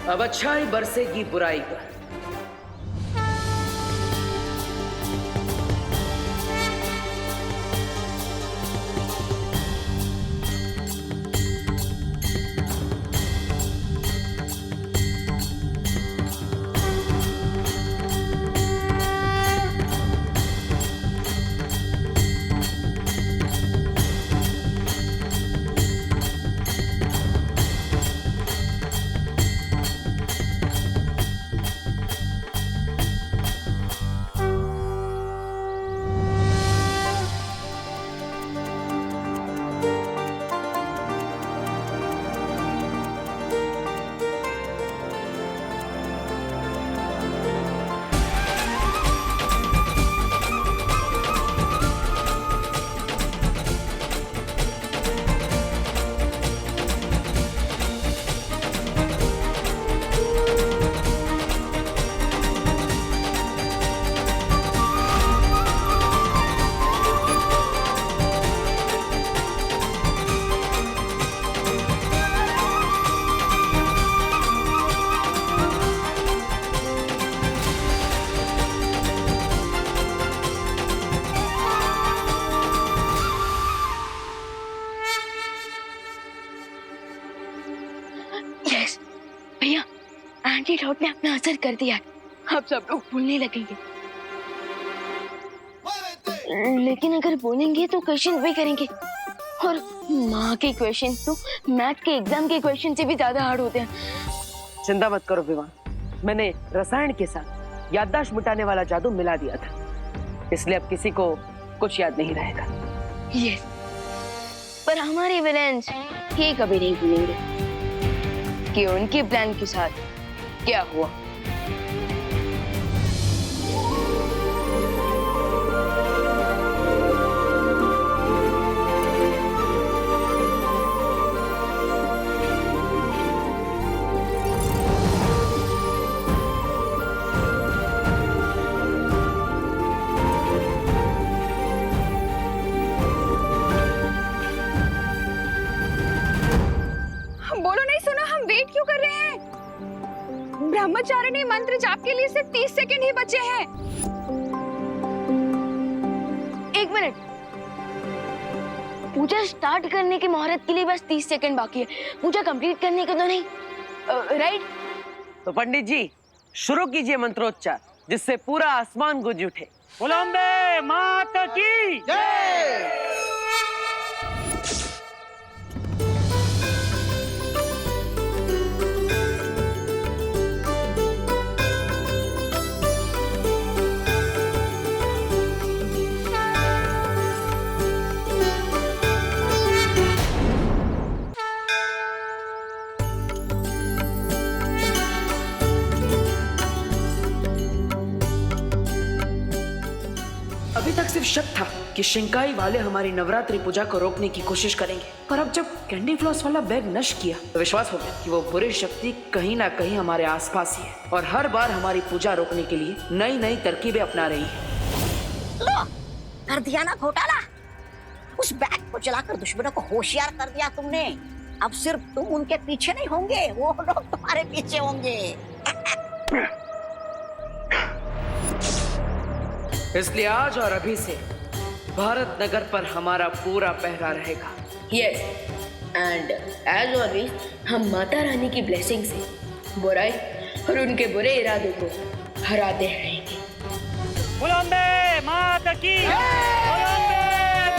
अब अच्छाई बरसेगी बुराई पर। भैया, एंटीडोट ने अपना असर कर दिया। अब सब लोग भूलने लगेंगे। लेकिन अगर बोलेंगे तो क्वेश्चन भी करेंगे, और माँ के क्वेश्चन तो मैथ के एग्जाम के क्वेश्चन से भी ज्यादा हार्ड होते हैं। चिंता मत करो विवान, मैंने रसायन के साथ याददाश्त मिटाने वाला जादू मिला दिया था, इसलिए अब किसी को कुछ याद नहीं रहेगा। यस, पर हमारे विलेंस ये कभी नहीं भूलेंगे कि उनके प्लान के साथ क्या हुआ। बोलो नहीं सुना, हम वेट क्यों कर रहे हैं? ब्रह्मचारिणी मंत्र जाप के लिए सिर्फ 30 सेकंड ही बचे हैं। एक मिनट, पूजा स्टार्ट करने की मुहूर्त के लिए बस 30 सेकंड बाकी है, पूजा कंप्लीट करने का तो नहीं, राइट? तो पंडित जी शुरू कीजिए मंत्रोच्चार, जिससे पूरा आसमान गूंज उठे। बोलो अम्बे माता की जय। अभी तक सिर्फ शक था कि शिंकाई वाले हमारी नवरात्रि पूजा को रोकने की कोशिश करेंगे, पर अब जब कैंडी फ्लॉस वाला बैग नष्ट किया तो विश्वास हो गया कि वो बुरी शक्ति कहीं ना कहीं हमारे आसपास ही है और हर बार हमारी पूजा रोकने के लिए नई नई तरकीबें अपना रही है। लो, कर दिया ना घोटाला। उस बैग को चलाकर दुश्मनों को होशियार कर दिया तुमने। अब सिर्फ तुम उनके पीछे नहीं होंगे, वो लोग तुम्हारे पीछे होंगे। इसलिए आज और अभी से भारत नगर पर हमारा पूरा पहरा रहेगा। यस, एंड एज ऑलवेज हम माता रानी की ब्लेसिंग से बुराई और उनके बुरे इरादों को हराते रहेंगे। बोलो अम्बे माता की बोलो अम्बे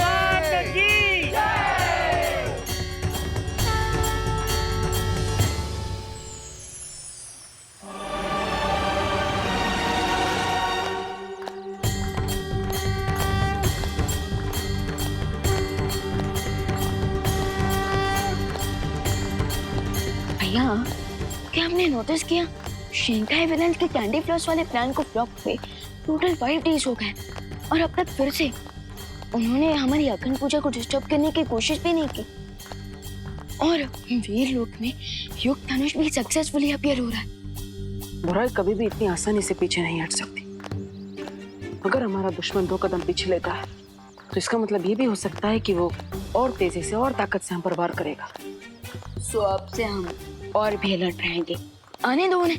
माता की भैया, क्या आपने नोटिस किया शिंकाई विलेंस के कैंडी फ्लॉस वाले प्लान को फ्लॉप हुए टोटल 5 डेज हो गए और अब तक फिर से उन्होंने हमारी अखंड पूजा को डिस्टर्ब करने की कोशिश भी नहीं की। और वीर लोक में युग धनुष भी सक्सेसफुली अपीयर हो रहा है। बुराई कभी भी इतनी आसानी से पीछे नहीं हट सकती। अगर हमारा दुश्मन 2 कदम पीछे लेता है तो इसका मतलब ये भी हो सकता है कि वो और तेजी से और ताकत से हम पर वार करेगा। सो अब से हम और भी अलर्ट रहेंगे आने दो उन्हें।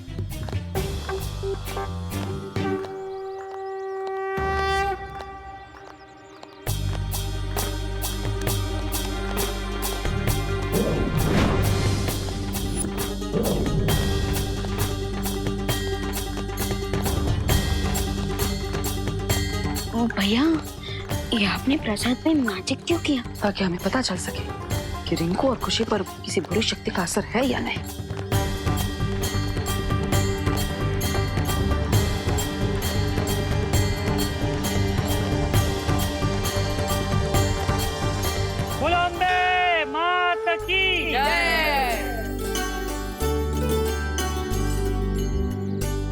ओ भैया, ये आपने प्रसाद में मैजिक क्यों किया? ताकि हमें पता चल सके कि रिंकू और खुशी पर किसी बुरी शक्ति का असर है या नहीं। बोलो अम्बे माता की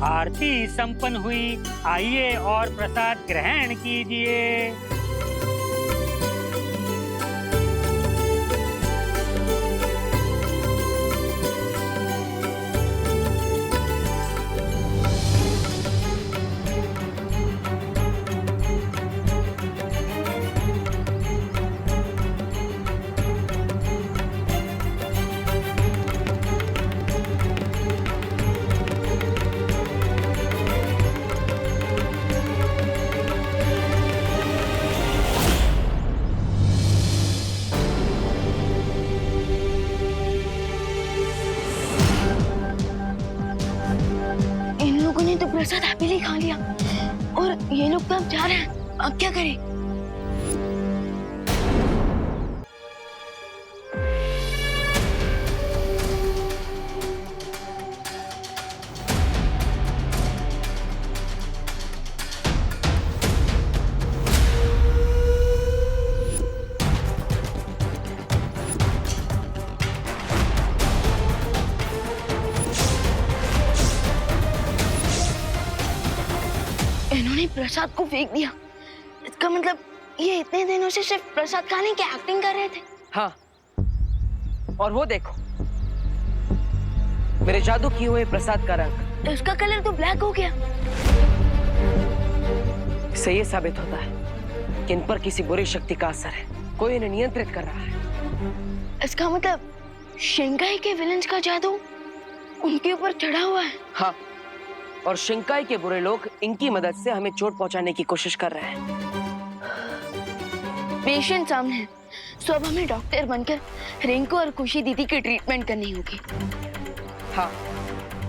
आरती संपन्न हुई। आइए और प्रसाद ग्रहण कीजिए। इन लोगों ने तो प्रसाद हैप्पीली खा लिया और ये लोग तो अब जा रहे हैं। अब क्या करें? इन्होंने प्रसाद को फेंक दिया। इसका मतलब ये इतने दिनों से सिर्फ प्रसाद खाने की एक्टिंग कर रहे थे। हाँ, और वो देखो मेरे जादू किए हुए प्रसाद का रंग। इसका कलर तो ब्लैक हो गया। इससे ये साबित होता है कि इन पर किसी बुरी शक्ति का असर है। कोई इन्हें नियंत्रित कर रहा है। इसका मतलब शिंगाई के विलन्स का जादू उनके ऊपर चढ़ा हुआ है। हाँ, और शिंकाई के बुरे लोग इनकी मदद से हमें चोट पहुंचाने की कोशिश कर रहे हैं। पेशेंट सामने है, तो अब हमें डॉक्टर बनकर रिंकू और खुशी दीदी की ट्रीटमेंट करनी होगी। हाँ,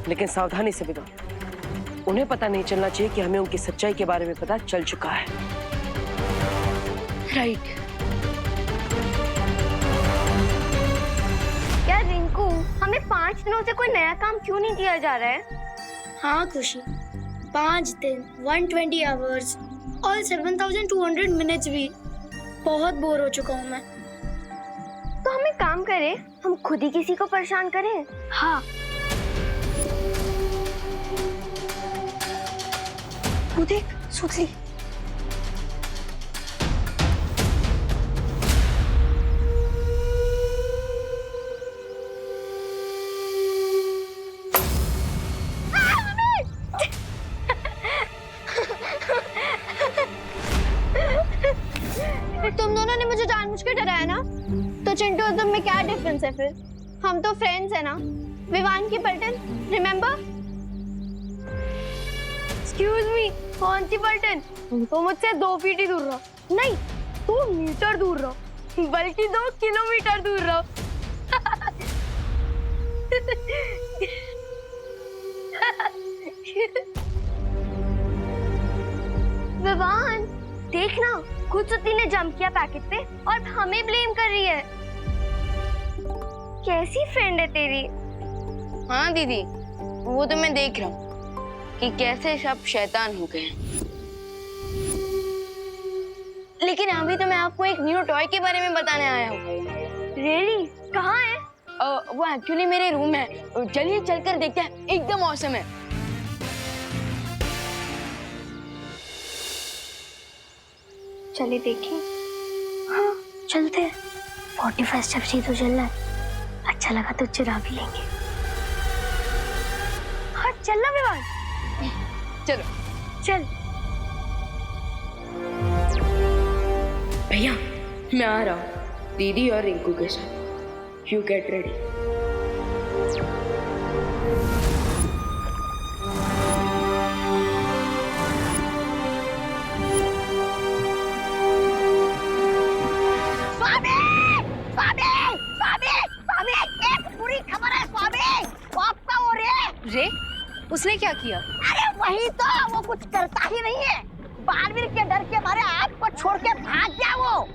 लेकिन सावधानी से बिगो। उन्हें पता नहीं चलना चाहिए कि हमें उनकी सच्चाई के बारे में पता चल चुका है। राइट। यार रिंकू, हमें 5 दिनों से कोई नया काम क्यों नहीं दिया जा रहा है? हाँ खुशी, 5 दिन 120 आवर्स और 7200 मिनट्स भी। बहुत बोर हो चुका हूँ मैं। तो हम एक काम करें, हम खुद ही किसी को परेशान करें। हाँ, वो देख, सुतली। तुम दोनों ने मुझे जानबूझ के डराया ना? तो चिंटू और तुम में क्या डिफरेंस है फिर? हम तो फ्रेंड्स है ना। विवान की पलटन, रिमेम्बर? एक्सक्यूज मी, कौन सी पलटन? तो मुझसे 2 फीट ही दूर रहो। नहीं, 2 मीटर दूर रहो, बल्कि 2 किलोमीटर दूर रहो। विवान, देखना, खुद सुती ने जंप किया पैकेट पे और हमें ब्लेम कर रही है। कैसी फ्रेंड है तेरी? हाँ दीदी, वो तो मैं देख रहा हूँ कि कैसे सब शैतान हो गए। लेकिन अभी तो मैं आपको एक न्यू टॉय के बारे में बताने आया हूँ। रियली? कहाँ है? वो एक्चुअली मेरे रूम में है। चलिए चलकर देखते हैं, एकदम औसम है। चलिए देखिए। हाँ चलते हैं। 45 स्टेप्स ही तो चलना है। अच्छा लगा तो चुरा भी लेंगे। हाँ चलना विवान। चलो चल। भैया, मैं आ रहा हूँ दीदी और रिंकू के साथ। You get ready. Swami Swami Swami Swami एक बुरी खबर है स्वामी। वो आपका वो रे उसने क्या किया? अरे वही तो, वो कुछ करता ही नहीं है। बालवीर के डर के मारे आपको छोड़ के भाग गया वो।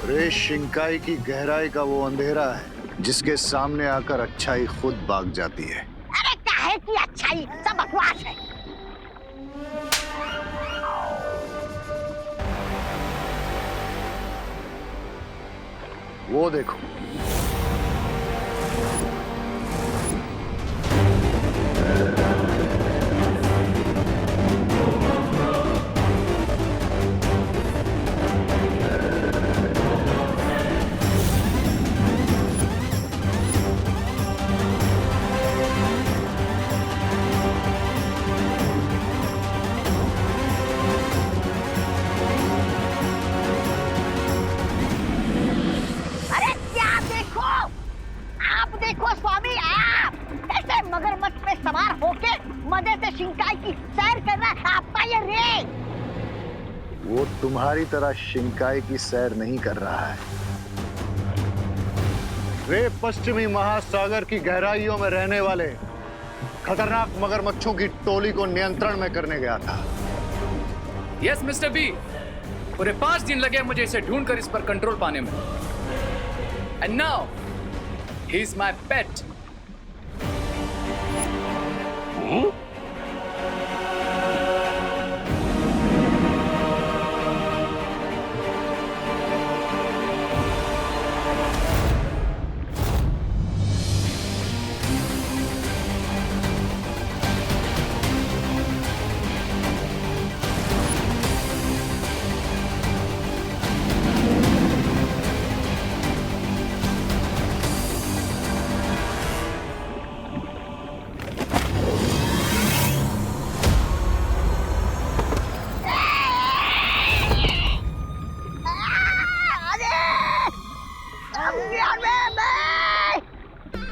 रे शिंकाई की गहराई का वो अंधेरा है जिसके सामने आकर अच्छाई खुद भाग जाती है। अरे काहे की अच्छाई, सब बकवास है। वो देखो, अरे क्या देखो, आप देखो स्वामी, आप ऐसे मगरमच्छ पे सवार होके मजे से शिंकाई की सैर कर रहा है आपका ये रे। वो तुम्हारी तरह शिंकाई की सैर नहीं कर रहा है। रे पश्चिमी महासागर की गहराइयों में रहने वाले खतरनाक मगरमच्छों की टोली को नियंत्रण में करने गया था। यस मिस्टर बी, पूरे 5 दिन लगे मुझे इसे ढूंढकर इस पर कंट्रोल पाने में। And now he is my पेट।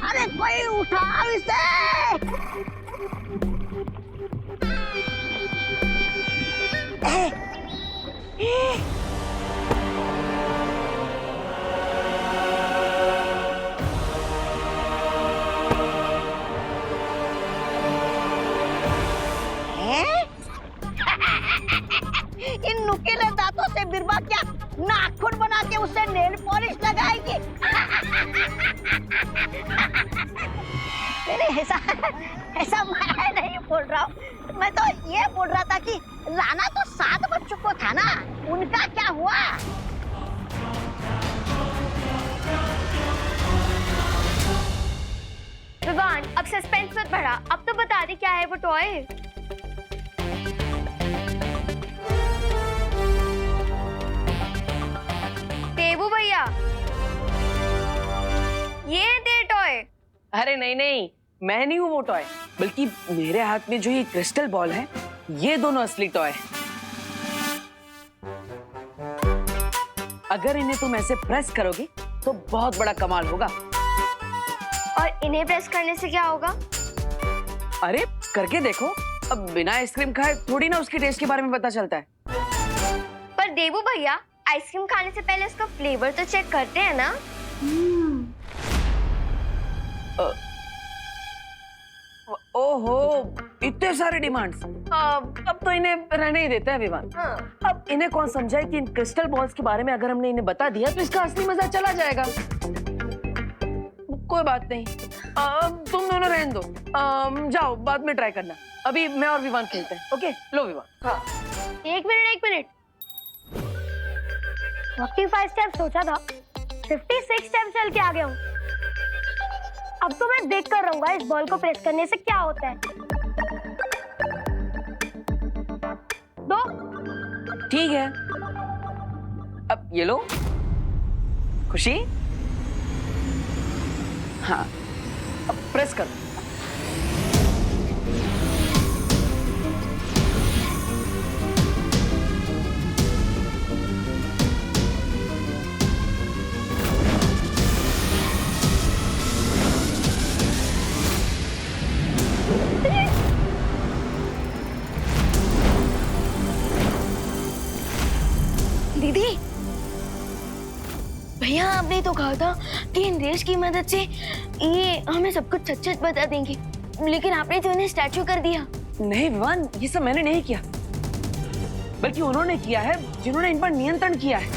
अरे कोई उठाओ इसे। इन नुकीले दांतों से बिरबा क्या नाखून बना के उसे नेल पॉलिश लगाएगी? नहीं, ऐसा मैं नहीं बोल रहा हूँ। मैं तो ये बोल रहा था कि राणा तो 7 बच्चों को था ना, उनका क्या हुआ? विवान, अब सस्पेंस मत बढ़ा, अब तो बता दे क्या है वो टॉय। देवू भैया, ये दे टॉय। अरे नहीं नहीं, मैं नहीं हूँ वो टॉय, बल्कि मेरे हाथ में जो ये क्रिस्टल बॉल है, ये दोनों असली टॉय है। अगर इन्हें तुम ऐसे प्रेस करोगे तो बहुत बड़ा कमाल होगा। और इन्हें प्रेस करने से क्या होगा? अरे करके देखो, अब बिना आइसक्रीम खाए थोड़ी ना उसके टेस्ट के बारे में पता चलता है। पर देवू भैया, आइसक्रीम खाने से पहले उसका फ्लेवर तो चेक करते हैं ना। ओहो, इतने सारे डिमांड्स। अब तो इन्हें रहने ही देते हैं विवान। अब इन्हें कौन समझाए कि इन क्रिस्टल बॉल्स के बारे में अगर हमने इन्हें बता दिया तो इसका असली मजा चला जाएगा। कोई बात नहीं, तुम दोनों रहने दो, जाओ बाद में ट्राई करना। अभी मैं और विवान खेलते हैं। ओके लो विवान। हाँ। एक मिनट। 45 स्टेप सोचा था, 56 स्टेप चल के आ गया हूँ। अब तो मैं देख कर रहूंगा इस बॉल को प्रेस करने से क्या होता है। 2। ठीक है, अब ये लो खुशी। हाँ, अब प्रेस करो। दीदी, भैया आपने तो कहा था कि इन रेस की मदद से ये हमें सब कुछ सच सच बता देंगे, लेकिन आपने तो इन्हें स्टैचू कर दिया। नहीं विवान, ये सब मैंने नहीं किया, बल्कि उन्होंने किया है जिन्होंने इन पर नियंत्रण किया है।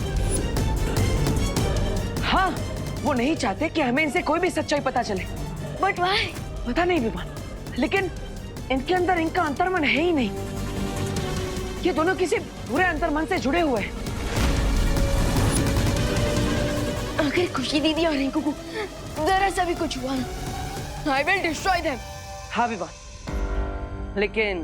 हाँ, वो नहीं चाहते कि हमें इनसे कोई भी सच्चाई पता चले। But why? पता नहीं विवान, लेकिन इनके अंदर इनका अंतर्मन है ही नहीं। ये दोनों किसी बुरे अंतर्मन से जुड़े हुए हैं। अगर खुशी दीदी और रिंकू को जरा सा भी कुछ हुआ ना, आई विल डिस्ट्रॉय देम। हाँ विवान, लेकिन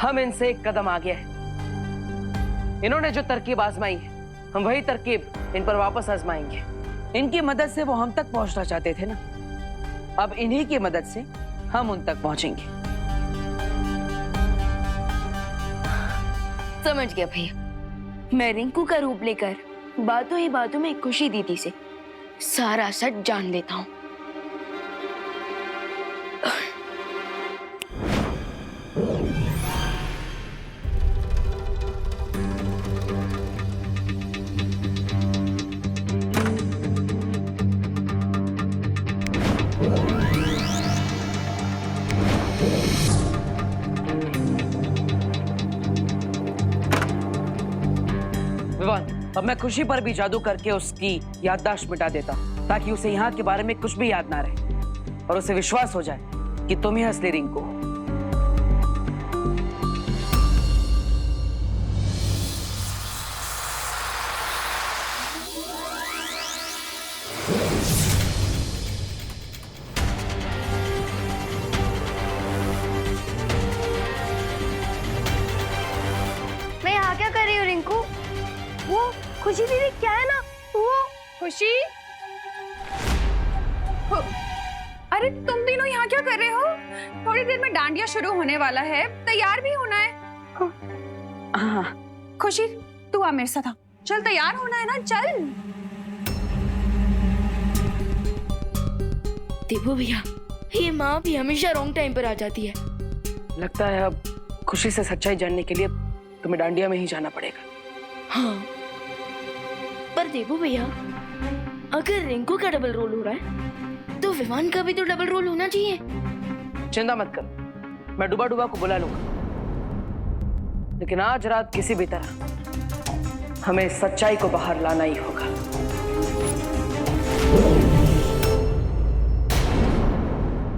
हम इनसे एक कदम आगे हैं। इन्होंने जो तरकीब आजमाई है, हम वही तरकीब इन पर वापस आजमाएंगे। इनकी मदद से वो हम तक पहुंचना चाहते थे ना, अब इन्हीं की मदद से हम उन तक पहुंचेंगे। समझ गया भैया, मैं रिंकू का रूप लेकर बातों ही बातों में खुशी दीदी से सारा सच जान लेता हूँ। विवान, अब मैं खुशी पर भी जादू करके उसकी याददाश्त मिटा देता हूँ, ताकि उसे यहाँ के बारे में कुछ भी याद ना रहे और उसे विश्वास हो जाए कि तुम ही असली रिंकू हो। मैं यहाँ क्या कर रही हूँ रिंकू? वो खुशी दीदी क्या है ना, वो खुशी, अरे तुम तीनों यहाँ क्या कर रहे हो? थोड़ी देर में डांडिया शुरू होने वाला है, तैयार भी होना है। हाँ। खुशी, तू आ मेरे साथ आ। चल, तैयार होना है ना, चल। देखो भैया, ये माँ भी हमेशा रॉन्ग टाइम पर आ जाती है। लगता है अब खुशी से सच्चाई जानने के लिए तुम्हें डांडिया में ही जाना पड़ेगा। हाँ, पर देखो भैया, अगर रिंकू का डबल रोल हो रहा है तो विवान का भी तो डबल रोल होना चाहिए। चिंता मत कर, मैं डुबा डुबा को बुला लूंगा, लेकिन आज रात किसी भी तरह हमें सच्चाई को बाहर लाना ही होगा।